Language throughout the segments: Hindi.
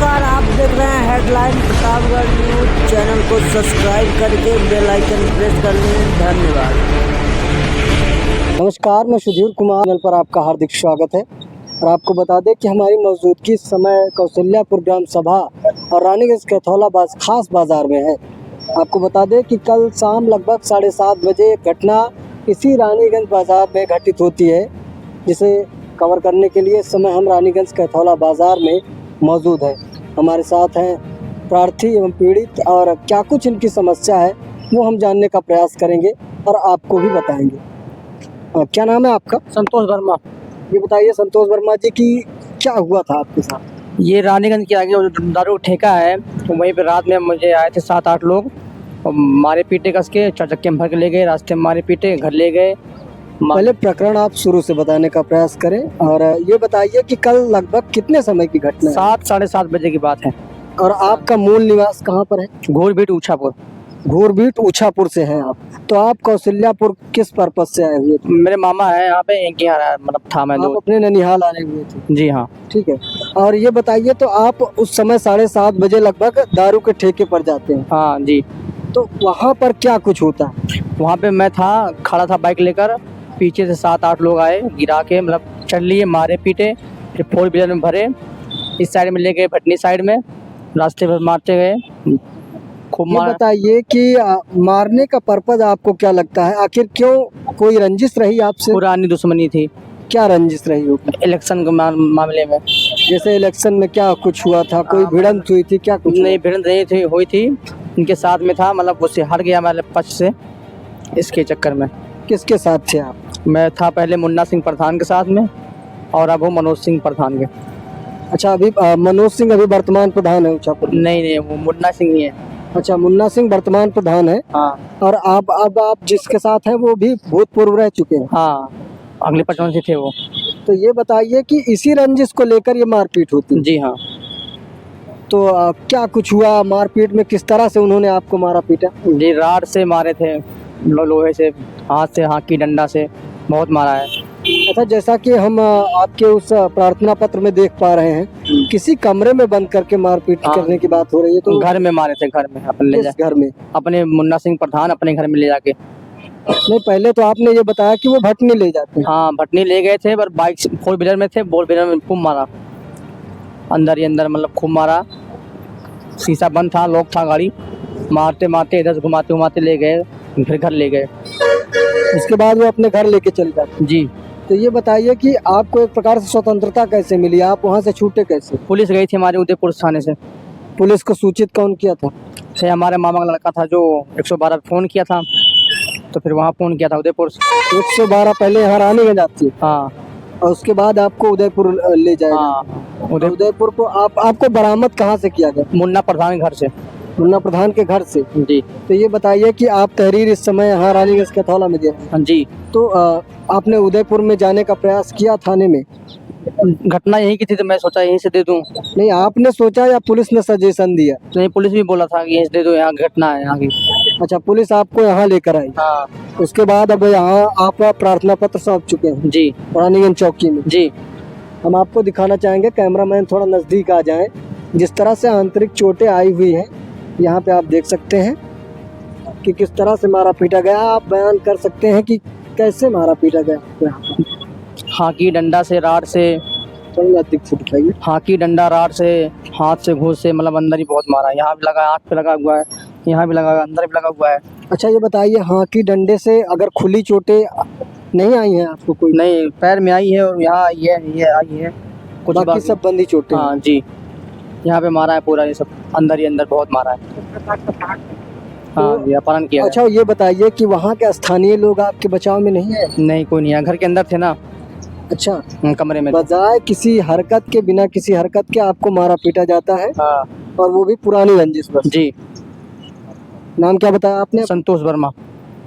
नमस्कार, आप देख रहे हैं हेडलाइन प्रतापगढ़ न्यूज। चैनल को सब्सक्राइब करके बेल आइकन प्रेस कर लें। धन्यवाद। नमस्कार, मैं सुधीर कुमार चैनल पर आपका हार्दिक स्वागत है। और आपको बता दें कि हमारी मौजूदगी इस समय कौशल्यापुर ग्राम सभा और रानीगंज कैथौला खास बाजार में है। आपको बता दें कि कल शाम लगभग 7:30 बजे घटना इसी रानीगंज बाजार में घटित होती है, जिसे कवर करने के लिए इस समय हम रानीगंज कैथौला बाजार में मौजूद है। हमारे साथ हैं प्रार्थी एवं पीड़ित, और क्या कुछ इनकी समस्या है वो हम जानने का प्रयास करेंगे और आपको भी बताएंगे। क्या नाम है आपका? संतोष वर्मा। ये बताइए संतोष वर्मा जी की क्या हुआ था आपके साथ? ये रानीगंज के आगे जो दारू ठेका है, तो वहीं पे रात में मुझे आए थे 7-8 लोग और मारे पीटे कस के 4 चक्के में भर के ले गए। रास्ते में मारे पीटे, घर ले गए। पहले प्रकरण आप शुरू से बताने का प्रयास करें और ये बताइए कि कल लगभग कितने समय की घटना है? 7-7:30 बजे की बात है। और आपका मूल निवास कहाँ पर है? घोरबीट ऊछापुर। घोरबीट ऊछापुर से हैं आप। तो आप कौशल्यापुर किस पर्पज से आए हुए थे? मेरे मामा है यहाँ पे, इनके यहाँ मतलब था मैं आप दो। अपने ननिहाल आने हुए थे? जी हाँ। ठीक है। और ये बताइए, तो आप उस समय 7:30 बजे लगभग दारू के ठेके पर जाते हैं, हाँ जी। तो वहाँ पर क्या कुछ होता है? वहाँ पे मैं था, खड़ा था बाइक लेकर, पीछे से 7-8 लोग आए, गिरा के मतलब चल लिए, मारे पीटे, फिर 4 व्हीलर में भरे, इस साइड में ले गए, भटनी साइड में, रास्ते पर मारते गए, खूब ये मारा। बताइए कि मारने का पर्पज आपको क्या लगता है? आखिर क्यों? कोई रंजिश रही आपसे? पुरानी दुश्मनी थी क्या रंजिश रही होगी? इलेक्शन के मामले में। जैसे इलेक्शन में क्या कुछ हुआ था? कोई भिड़ंत हुई थी? क्या कुछ नहीं, भिड़ंत नहीं थी, हुई थी, इनके साथ में था, मतलब उससे हट गया मेरे पक्ष से, इसके चक्कर में। किसके साथ थे आप? मैं था पहले मुन्ना सिंह प्रधान के साथ में, और अब हूँ मनोज सिंह प्रधान के। अच्छा, अभी मनोज सिंह अभी वर्तमान प्रधान है ऊंचापुर में? नहीं, वो मुन्ना सिंह ही है। अच्छा, मुन्ना सिंह वर्तमान प्रधान है। हाँ और अब आप जिसके साथ हैं वो भी भूतपूर्व रह चुके हैं। हाँ, अगले 55 से थे वो। तो ये बताइए कि इसी रंजिश को लेकर ये मारपीट होती है? जी हाँ। तो क्या कुछ हुआ मारपीट में? किस तरह से उन्होंने आपको मारा पीटा? जी, राड से मारे थे, लोहे से, हाथ से, हाथ की डंडा से बहुत मारा है। अच्छा, जैसा कि हम आपके उस प्रार्थना पत्र में देख पा रहे हैं, किसी कमरे में बंद करके मारपीट हाँ। करने की बात हो रही है, तो घर में मारे थे, घर में अपने ले किस घर में? अपने मुन्ना सिंह प्रधान अपने घर में ले जाके। नहीं, पहले तो आपने ये बताया कि वो भटनी ले जाते हैं। हाँ, भटनी ले गए थे, पर बाइक 4 व्हीलर में थे, 4 व्हीलर में खूब मारा, अंदर ही अंदर, मतलब खूब मारा। शीशा बंद था, लॉक था गाड़ी, मारते मारते इधर से घुमाते घुमाते ले गए, फिर घर ले गए। उसके बाद वो अपने घर लेके चले जाते हैं। जी। तो ये बताइए कि आपको एक प्रकार से स्वतंत्रता कैसे मिली? आप वहाँ से छूटे कैसे? पुलिस गई थी हमारे उदयपुर थाने से। पुलिस को सूचित कौन किया था? से हमारे मामा का लड़का था जो 112 पे फ़ोन किया था, तो फिर वहाँ फ़ोन किया था उदयपुर से। 112 पहले यहाँ रानीगंज आती है हाँ और उसके बाद आपको उदयपुर ले जाएगा। हाँ, उदयपुर को आपको बरामद कहाँ से किया गया? मुन्ना प्रधान के घर से। मुन्ना प्रधान के घर से? जी तो ये बताइए कि आप तहरीर इस समय यहाँ रानीगंज कैथौला में दे रहे हैं, हाँ जी। तो आपने उदयपुर में जाने का प्रयास किया थाने में? घटना यही की थी, तो मैं सोचा यहीं से दे दूँ। नहीं, आपने सोचा या पुलिस ने सजेशन दिया? नहीं, पुलिस भी बोला था कि यहीं से दे दो, यहाँ घटना है यहाँ की। अच्छा, पुलिस आपको यहाँ लेकर आई। हाँ उसके बाद अब यहाँ आप प्रार्थना पत्र सौंप चुके हैं जी रानीगंज चौकी में। जी। हम आपको दिखाना चाहेंगे, कैमरामैन थोड़ा नज़दीक आ जाएं, जिस तरह से आंतरिक चोटें आई हुई हैं यहाँ पे आप देख सकते हैं कि किस तरह से मारा पीटा गया। आप बयान कर सकते हैं कि कैसे मारा पीटा गया? हाकी डंडा से, राड से, थोड़ा नज़दीक से दिखाइए। हाकी डंडा, राड से, हाथ से, घूस से, मतलब अंदर ही बहुत मारा। यहाँ भी लगा, आँख पे लगा हुआ है, यहाँ भी लगा, अंदर भी लगा हुआ है। अच्छा, ये बताइए, हाँ की डंडे से अगर खुली चोटें नहीं आई हैं आपको कोई? नहीं, पैर में आई है और यहाँ आई है, ये आई है कुछ, बाकी सब बंदी चोटें? हाँ जी, यहाँ पे मारा है पूरा, ये सब अंदर ही अंदर बहुत मारा है। हाँ जी, अपहरण किया। अच्छा, ये बताइए कि वहाँ के स्थानीय लोग आपके बचाव में नहीं है? नहीं, कोई नहीं है, घर के अंदर थे ना। अच्छा, कमरे में। बजाय किसी हरकत के, बिना किसी हरकत के आपको मारा पीटा जाता है, हाँ और वो भी पुरानी रंजिश पर। जी। नाम क्या बताया आपने? संतोष वर्मा।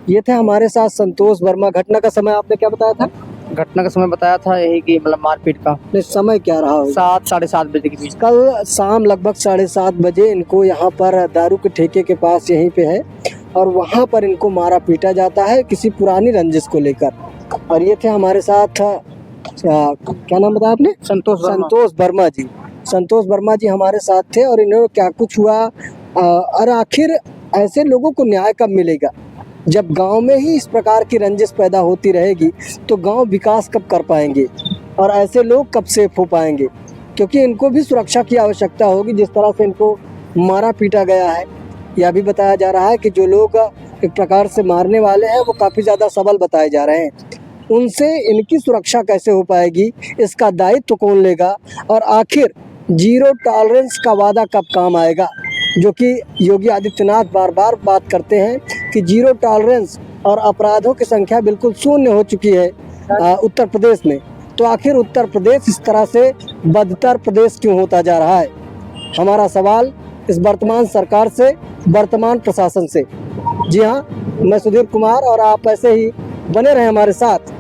ये थे हमारे साथ संतोष वर्मा। घटना का समय आपने क्या बताया था? घटना का समय बताया था यही कि मतलब मारपीट का। नहीं, समय क्या रहा होगा? 7-7:30 बजे के बीच। कल शाम लगभग 7:30 बजे इनको यहाँ पर दारू के ठेके के पास यहीं पे है, और वहाँ पर इनको मारा पीटा जाता है किसी पुरानी रंजिश को लेकर। और ये थे हमारे साथ क्या नाम बताया आपने? संतोष संतोष वर्मा जी। संतोष वर्मा जी हमारे साथ थे और इन्होंने क्या कुछ हुआ और आखिर ऐसे लोगों को न्याय कब मिलेगा? जब गांव में ही इस प्रकार की रंजिश पैदा होती रहेगी तो गांव विकास कब कर पाएंगे और ऐसे लोग कब सेफ हो पाएंगे? क्योंकि इनको भी सुरक्षा की आवश्यकता होगी। जिस तरह से इनको मारा पीटा गया है, यह भी बताया जा रहा है कि जो लोग एक प्रकार से मारने वाले हैं वो काफ़ी ज़्यादा सबल बताए जा रहे हैं। उनसे इनकी सुरक्षा कैसे हो पाएगी, इसका दायित्व कौन लेगा? और आखिर जीरो टॉलरेंस का वादा कब काम आएगा, जो कि योगी आदित्यनाथ बार बार बात करते हैं कि जीरो टॉलरेंस और अपराधों की संख्या बिल्कुल शून्य हो चुकी है उत्तर प्रदेश में। तो आखिर उत्तर प्रदेश इस तरह से बदतर प्रदेश क्यों होता जा रहा है? हमारा सवाल इस वर्तमान सरकार से, वर्तमान प्रशासन से। जी हाँ, मैं सुधीर कुमार और आप ऐसे ही बने रहें हमारे साथ।